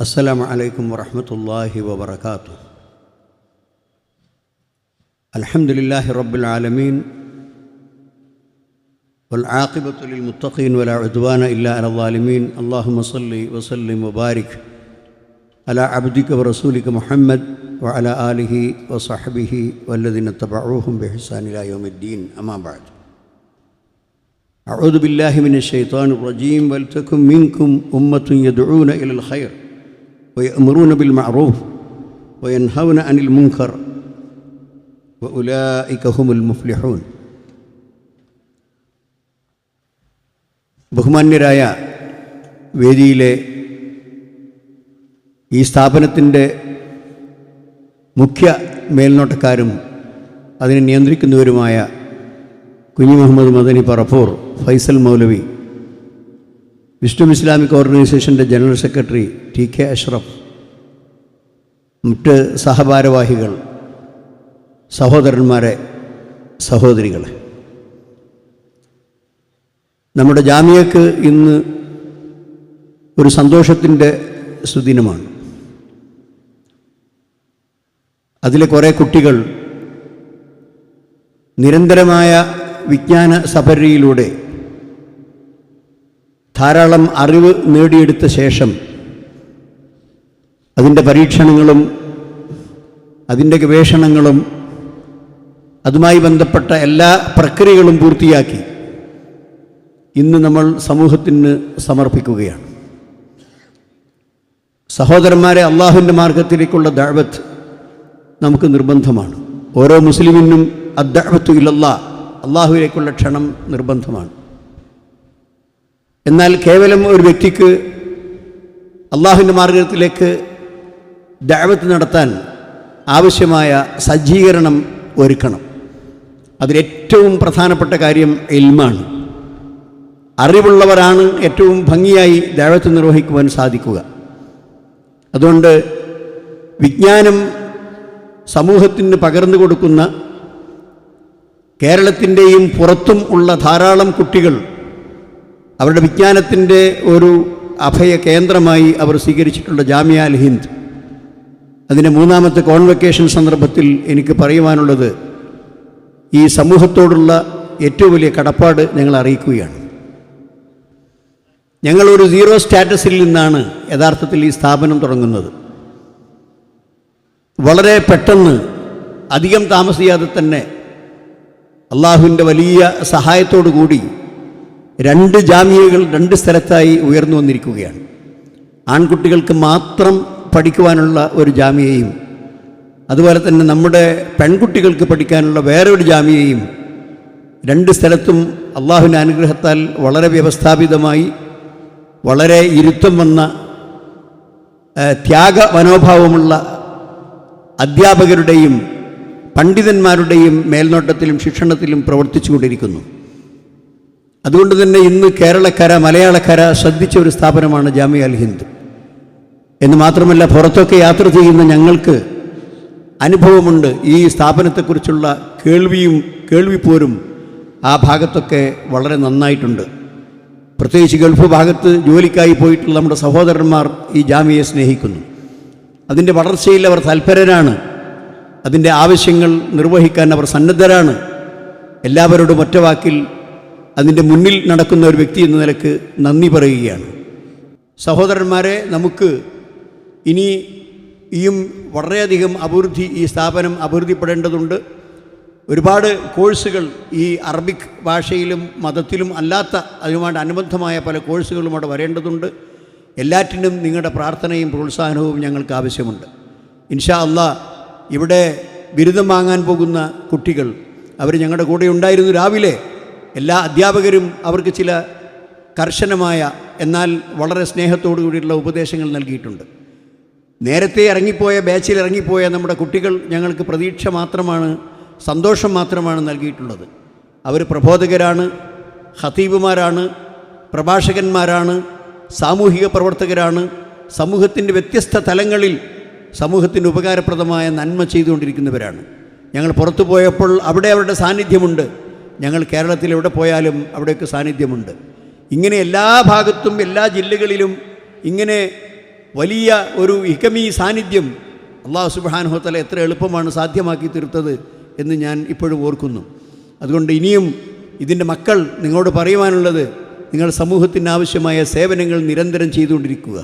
അസ്സലാമു അലൈക്കും വറഹ്മത്തുള്ളാഹി വബറകാതുഹു. അൽഹംദുലില്ലാഹി റബ്ബിൽ ആലമീൻ വൽ ആഖിബത്തു ലിൽ മുത്തഖീൻ വലാ ഉദ്വാന ഇല്ലാ അലൽ ളാലിമീൻ. അല്ലാഹുമ്മ സ്വല്ലി വസല്ലിം വബാരിക് അലാ അബ്ദിക വറസൂലിക മുഹമ്മദ് വഅലാ ആലിഹി വസഹ്ബിഹി വല്ലദീന തബഊഹും ബിഇഹ്സാൻ ഇലാ യൗമിദ്ദീൻ. അമ്മാ ബഅദ്. അഊദു ബില്ലാഹി മിനശ് ശൈത്വാനിർ റജീം. വൽതകും മിൻകും ഉമ്മത്തുൻ യദ്ഊന ഇലൽ ഖൈർ വയഅ്മുറൂന ബിൽ മഅറൂഫ് വയൻഹൗന അനിൽ മുൻകർ വഉലൈക ഹുമുൽ മുഫ്ലിഹൂൻ. ബഹുമാന്യരായ വേദിയിലെ ഈ സ്ഥാപനത്തിൻ്റെ മുഖ്യ മേൽനോട്ടക്കാരും അതിനെ നിയന്ത്രിക്കുന്നവരുമായ കുഞ്ഞി മുഹമ്മദ് മദനി പറപ്പൂർ, ഫൈസൽ മൗലവി, വിസ്ഡം ഇസ്ലാമിക് ഓർഗനൈസേഷൻ്റെ general secretary T K Ashraf, മറ്റ് സഹഭാരവാഹികൾ, സഹോദരന്മാരെ, സഹോദരികളെ, നമ്മുടെ ജാമിയക്ക് ഇന്ന് ഒരു സന്തോഷത്തിൻ്റെ സുദിനമാണ്. അതിലെ കുറേ കുട്ടികൾ നിരന്തരമായ വിജ്ഞാന സഫരിയിലൂടെ ധാരാളം അറിവ് നേടിയെടുത്ത ശേഷം അതിൻ്റെ പരീക്ഷണങ്ങളും അതിൻ്റെ ഗവേഷണങ്ങളും അതുമായി ബന്ധപ്പെട്ട എല്ലാ പ്രക്രിയകളും പൂർത്തിയാക്കി ഇന്ന് നമ്മൾ സമൂഹത്തിന് സമർപ്പിക്കുകയാണ്. സഹോദരന്മാരെ, അള്ളാഹുവിൻ്റെ മാർഗത്തിലേക്കുള്ള ദഅവത്ത് നമുക്ക് നിർബന്ധമാണ്. ഓരോ മുസ്ലിമിനും അദ്ദഅവത്തു ഇലല്ലാഹ്, അള്ളാഹുവിലേക്കുള്ള ക്ഷണം നിർബന്ധമാണ്. എന്നാൽ കേവലം ഒരു വ്യക്തിക്ക് അള്ളാഹുവിൻ്റെ മാർഗത്തിലേക്ക് ദഅവത്ത് നടത്താൻ ആവശ്യമായ സജ്ജീകരണം ഒരുക്കണം. അതിലേറ്റവും പ്രധാനപ്പെട്ട കാര്യം ഇൽമാണ്. അറിവുള്ളവരാണ് ഏറ്റവും ഭംഗിയായി ദഅവത്ത് നിർവഹിക്കുവാൻ സാധിക്കുക. അതുകൊണ്ട് വിജ്ഞാനം സമൂഹത്തിന് പകർന്നു കൊടുക്കുന്ന കേരളത്തിൻ്റെയും പുറത്തും ഉള്ള ധാരാളം കുട്ടികൾ അവരുടെ വിജ്ഞാനത്തിൻ്റെ ഒരു അഭയ കേന്ദ്രമായി അവർ സ്വീകരിച്ചിട്ടുള്ള ജാമിയ അൽ ഹിന്ദ്, അതിൻ്റെ 3ാമത്തെ കോൺവൊക്കേഷൻ സന്ദർഭത്തിൽ എനിക്ക് പറയുവാനുള്ളത്, ഈ സമൂഹത്തോടുള്ള ഏറ്റവും വലിയ കടപ്പാട് ഞങ്ങൾ അറിയിക്കുകയാണ്. ഞങ്ങളൊരു സീറോ സ്റ്റാറ്റസിൽ നിന്നാണ് യഥാർത്ഥത്തിൽ ഈ സ്ഥാപനം തുടങ്ങുന്നത്. വളരെ പെട്ടെന്ന്, അധികം താമസിയാതെ തന്നെ അള്ളാഹുവിൻ്റെ വലിയ സഹായത്തോടു കൂടി 2 ജാമിയകൾ 2 സ്ഥലത്തായി ഉയർന്നു വന്നിരിക്കുകയാണ്. ആൺകുട്ടികൾക്ക് മാത്രം പഠിക്കുവാനുള്ള ഒരു ജാമിയയും അതുപോലെ തന്നെ നമ്മുടെ പെൺകുട്ടികൾക്ക് പഠിക്കാനുള്ള വേറൊരു ജാമിയയും 2 സ്ഥലത്തും അള്ളാഹുവിൻ്റെ അനുഗ്രഹത്താൽ വളരെ വ്യവസ്ഥാപിതമായി, വളരെ ഇരുത്തം വന്ന, ത്യാഗ മനോഭാവമുള്ള അധ്യാപകരുടെയും പണ്ഡിതന്മാരുടെയും മേൽനോട്ടത്തിലും ശിക്ഷണത്തിലും പ്രവർത്തിച്ചു കൊണ്ടിരിക്കുന്നു. അതുകൊണ്ട് തന്നെ ഇന്ന് കേരളക്കര, മലയാളക്കര ശ്രദ്ധിച്ച ഒരു സ്ഥാപനമാണ് ജാമിയ അൽ ഹിന്ദ്. എന്ന് മാത്രമല്ല, പുറത്തൊക്കെ യാത്ര ചെയ്യുന്ന ഞങ്ങൾക്ക് അനുഭവമുണ്ട്. ഈ സ്ഥാപനത്തെക്കുറിച്ചുള്ള കേൾവിപ്പോരും ആ ഭാഗത്തൊക്കെ വളരെ നന്നായിട്ടുണ്ട്. പ്രത്യേകിച്ച് ഗൾഫ് ഭാഗത്ത് ജോലിക്കായി പോയിട്ടുള്ള നമ്മുടെ സഹോദരന്മാർ ഈ ജാമിയയെ സ്നേഹിക്കുന്നു. അതിൻ്റെ വളർച്ചയിൽ അവർ തൽപരരാണ്. അതിൻ്റെ ആവശ്യങ്ങൾ നിർവഹിക്കാൻ അവർ സന്നദ്ധരാണ്. എല്ലാവരോടും ഒറ്റവാക്കിൽ അതിൻ്റെ മുന്നിൽ നടക്കുന്ന ഒരു വ്യക്തി എന്ന നിലക്ക് നന്ദി പറയുകയാണ്. സഹോദരന്മാരെ, നമുക്ക് ഇനിയും വളരെയധികം ഈ സ്ഥാപനം അഭിവൃദ്ധിപ്പെടേണ്ടതുണ്ട്. ഒരുപാട് കോഴ്സുകൾ ഈ അറബിക് ഭാഷയിലും മതത്തിലും അല്ലാത്ത അതുമായിട്ട് അനുബന്ധമായ പല കോഴ്സുകളും അവിടെ വരേണ്ടതുണ്ട്. എല്ലാറ്റിനും നിങ്ങളുടെ പ്രാർത്ഥനയും പ്രോത്സാഹനവും ഞങ്ങൾക്ക് ആവശ്യമുണ്ട്. ഇൻഷാ അല്ലാഹ്, ഇവിടെ ബിരുദം വാങ്ങാൻ പോകുന്ന കുട്ടികൾ അവർ ഞങ്ങളുടെ കൂടെ ഉണ്ടായിരുന്നു. രാവിലെ എല്ലാ അധ്യാപകരും അവർക്ക് ചില കർശനമായ എന്നാൽ വളരെ സ്നേഹത്തോടു കൂടിയുള്ള ഉപദേശങ്ങൾ നൽകിയിട്ടുണ്ട്. നേരത്തെ ബാച്ചിൽ ഇറങ്ങിപ്പോയ നമ്മുടെ കുട്ടികൾ ഞങ്ങൾക്ക് പ്രതീക്ഷ മാത്രമാണ്, സന്തോഷം മാത്രമാണ് നൽകിയിട്ടുള്ളത്. അവർ പ്രബോധകരാണ്, ഖതീബുമാരാണ്, പ്രഭാഷകന്മാരാണ്, സാമൂഹിക പ്രവർത്തകരാണ്. സമൂഹത്തിൻ്റെ വ്യത്യസ്ത തലങ്ങളിൽ സമൂഹത്തിന് ഉപകാരപ്രദമായ നന്മ ചെയ്തുകൊണ്ടിരിക്കുന്നവരാണ്. ഞങ്ങൾ പുറത്തു പോയപ്പോൾ അവിടെ അവരുടെ സാന്നിധ്യമുണ്ട്. ഞങ്ങൾ കേരളത്തിൽ എവിടെ പോയാലും അവിടെയൊക്കെ സാന്നിധ്യമുണ്ട്. ഇങ്ങനെ എല്ലാ ഭാഗത്തും എല്ലാ ജില്ലകളിലും ഇങ്ങനെ വലിയ ഒരു ഹികമി സാന്നിധ്യം അല്ലാഹു സുബ്ഹാനഹു വ തആല എത്ര എളുപ്പമാണ് സാധ്യമാക്കി തീർത്തത് എന്ന് ഞാൻ ഇപ്പോഴും ഓർക്കുന്നു. അതുകൊണ്ട് ഇനിയും ഇതിൻ്റെ മക്കൾ നിങ്ങളോട് പറയുവാനുള്ളത്, നിങ്ങൾ സമൂഹത്തിന് ആവശ്യമായ സേവനങ്ങൾ നിരന്തരം ചെയ്തുകൊണ്ടിരിക്കുക.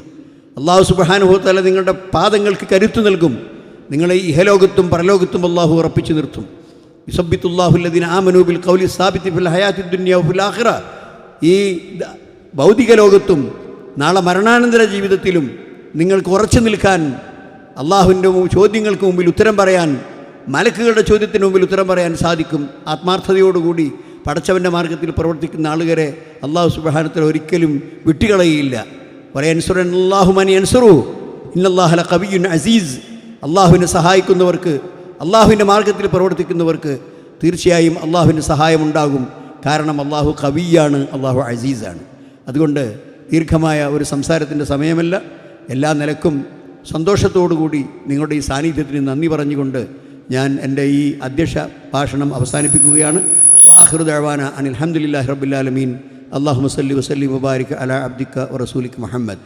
അല്ലാഹു സുബ്ഹാനഹു വ തആല നിങ്ങളുടെ പാദങ്ങൾക്ക് കരുത്തു നൽകും. നിങ്ങളെ ഇഹലോകത്തും പരലോകത്തും അല്ലാഹു ഉറപ്പിച്ചു നിർത്തും. യുസബ്ബിതുല്ലാഹു അല്ലദീന ആമനൂ ബിൽ ഖൗലി സാബിതി ഫിൽ ഹയാത്തി ദുനിയ വഫിൽ ആഖിറ. ഈ ഭൗതിക ലോകത്തും നാളെ മരണാനന്തര ജീവിതത്തിലും നിങ്ങൾക്ക് ഉറച്ചു നിൽക്കാൻ, അള്ളാഹുവിൻ്റെ ചോദ്യങ്ങൾക്ക് മുമ്പിൽ ഉത്തരം പറയാൻ, മലക്കുകളുടെ ചോദ്യത്തിന് മുമ്പിൽ ഉത്തരം പറയാൻ സാധിക്കും. ആത്മാർത്ഥതയോടുകൂടി പടച്ചവൻ്റെ മാർഗത്തിൽ പ്രവർത്തിക്കുന്ന ആളുകളെ അല്ലാഹു സുബ്ഹാനഹു വ തആല ഒരിക്കലും വിട്ടുകളയുകയില്ല. വലയൻസുറന്നല്ലാഹു മൻ യൻസുറു ഇന്നല്ലാഹ ലഖവിയ്യുൻ അസീസ്. അള്ളാഹുവിനെ സഹായിക്കുന്നവർക്ക്, അള്ളാഹുവിൻ്റെ മാർഗത്തിൽ പ്രവർത്തിക്കുന്നവർക്ക് തീർച്ചയായും അള്ളാഹുവിൻ്റെ സഹായമുണ്ടാകും. കാരണം അള്ളാഹു ഖവിയാണ്, അള്ളാഹു അസീസാണ്. അതുകൊണ്ട് ദീർഘമായ ഒരു സംസാരത്തിൻ്റെ സമയമല്ല. എല്ലാ നിലക്കും സന്തോഷത്തോടുകൂടി നിങ്ങളുടെ ഈ സാന്നിധ്യത്തിന് നന്ദി പറഞ്ഞുകൊണ്ട് ഞാൻ എൻ്റെ ഈ അധ്യക്ഷ ഭാഷണം അവസാനിപ്പിക്കുകയാണ്. വആഖിറു ദഅവാന അനിൽ ഹംദുലില്ലാഹി റബ്ബിൽ ആലമീൻ. അല്ലാഹുമ്മ സല്ലി വസല്ലിം വബാരിക് അലാ അബ്ദിക വറസൂലിക മുഹമ്മദ്.